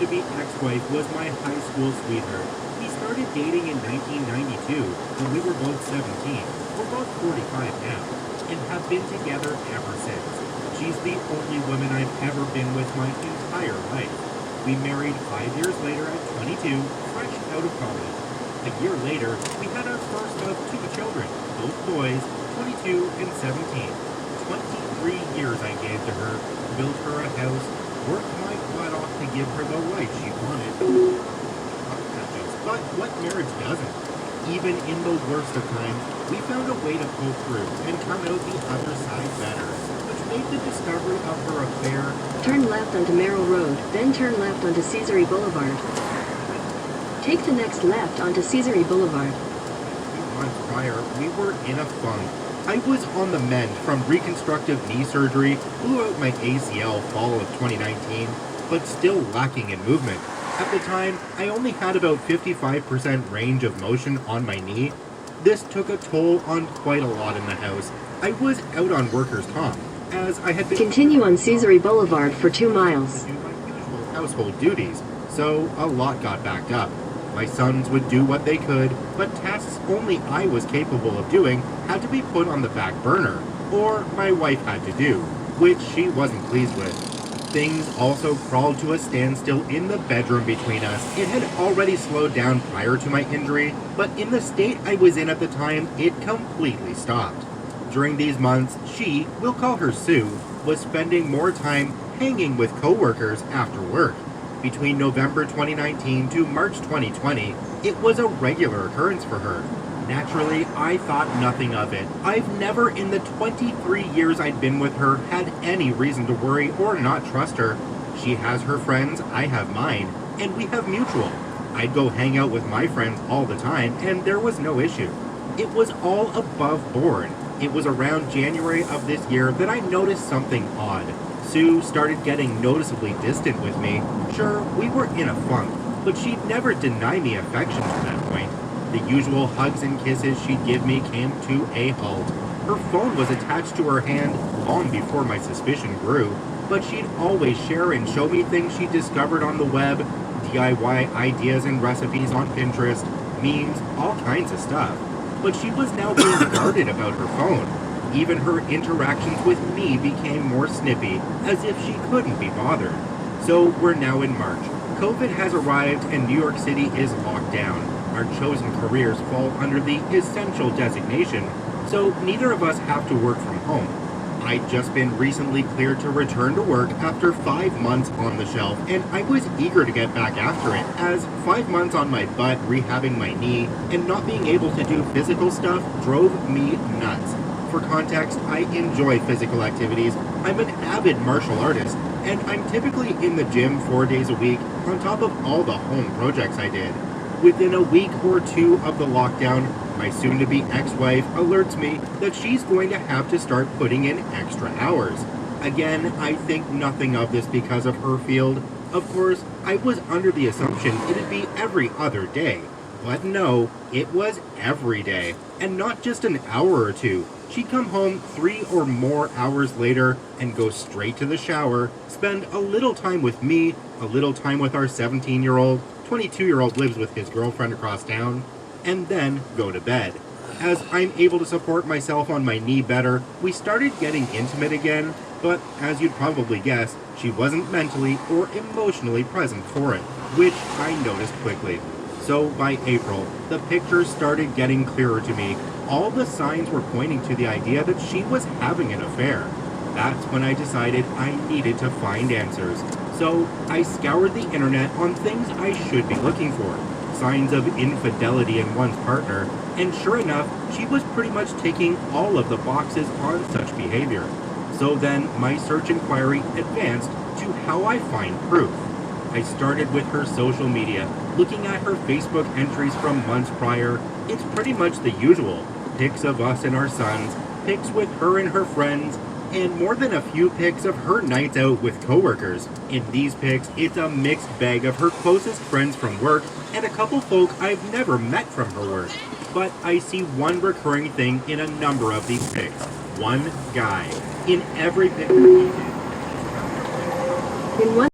soon-to-be ex-wife was my high school sweetheart. We started dating in 1992 when we were both 17. We're both 45 now, and have been together ever since. She's the only woman I've ever been with my entire life. We married 5 years later at 22, fresh out of college. A year later, we had our first of 2 children, both boys, 22 and 17. 23 years I gave to her, built her a house, worked my butt off to give her the life she wanted. But what marriage doesn't? Even in the worst of times, we found a way to pull through and come out the other side better, which made the discovery of her affair. Turn left onto Merrill Road, then turn left onto Caesarea Boulevard. Take the next left onto Caesarea Boulevard. A few months prior, we were in a funk. I was on the mend from reconstructive knee surgery, blew out my ACL fall of 2019, but still lacking in movement. At the time, I only had about 55% range of motion on my knee. This took a toll on quite a lot in the house. I was out on workers' comp, as I had been... Continue on Caesarea Boulevard for 2 miles. ...to do my usual household duties, so a lot got backed up. My sons would do what they could, but tasks only I was capable of doing had to be put on the back burner, or my wife had to do, which she wasn't pleased with. Things also crawled to a standstill in the bedroom between us. It had already slowed down prior to my injury, but in the state I was in at the time, it completely stopped. During these months, she, we'll call her Sue, was spending more time hanging with coworkers after work. Between November 2019 to March 2020, it was a regular occurrence for her. Naturally, I thought nothing of it. I've never in the 23 years I'd been with her had any reason to worry or not trust her. She has her friends, I have mine, and we have mutual. I'd go hang out with my friends all the time, and there was no issue. It was all above board. It was around January of this year that I noticed something odd. Sue started getting noticeably distant with me. Sure, we were in a funk, but she'd never deny me affection to that point. The usual hugs and kisses she'd give me came to a halt. Her phone was attached to her hand long before my suspicion grew, but she'd always share and show me things she'd discovered on the web, DIY ideas and recipes on Pinterest, memes, all kinds of stuff. But she was now being guarded about her phone. Even her interactions with me became more snippy, as if she couldn't be bothered. So we're now in March. COVID has arrived and New York City is locked down. Our chosen careers fall under the essential designation, so neither of us have to work from home. I'd just been recently cleared to return to work after 5 months on the shelf, and I was eager to get back after it, as 5 months on my butt rehabbing my knee and not being able to do physical stuff drove me nuts. For context, I enjoy physical activities. I'm an avid martial artist, and I'm typically in the gym 4 days a week on top of all the home projects I did. Within a week or 2 of the lockdown, my soon-to-be ex-wife alerts me that she's going to have to start putting in extra hours. Again, I think nothing of this because of her field. Of course, I was under the assumption it'd be every other day. But no, it was every day, and not just an hour or 2. She'd come home 3 or more hours later and go straight to the shower, spend a little time with me, a little time with our 17-year-old, 22-year-old lives with his girlfriend across town, and then go to bed. As I'm able to support myself on my knee better, we started getting intimate again, but as you'd probably guess, she wasn't mentally or emotionally present for it, which I noticed quickly. So by April, the pictures started getting clearer to me. All the signs were pointing to the idea that she was having an affair. That's when I decided I needed to find answers. So I scoured the internet on things I should be looking for, signs of infidelity in one's partner, and sure enough, she was pretty much ticking all of the boxes on such behavior. So then my search inquiry advanced to how I find proof. I started with her social media, looking at her Facebook entries from months prior. It's pretty much the usual. Pics of us and our sons, pics with her and her friends, and more than a few pics of her nights out with coworkers. In these pics, it's a mixed bag of her closest friends from work and a couple folk I've never met from her work. But I see one recurring thing in a number of these pics. One guy. In every picture he did. In one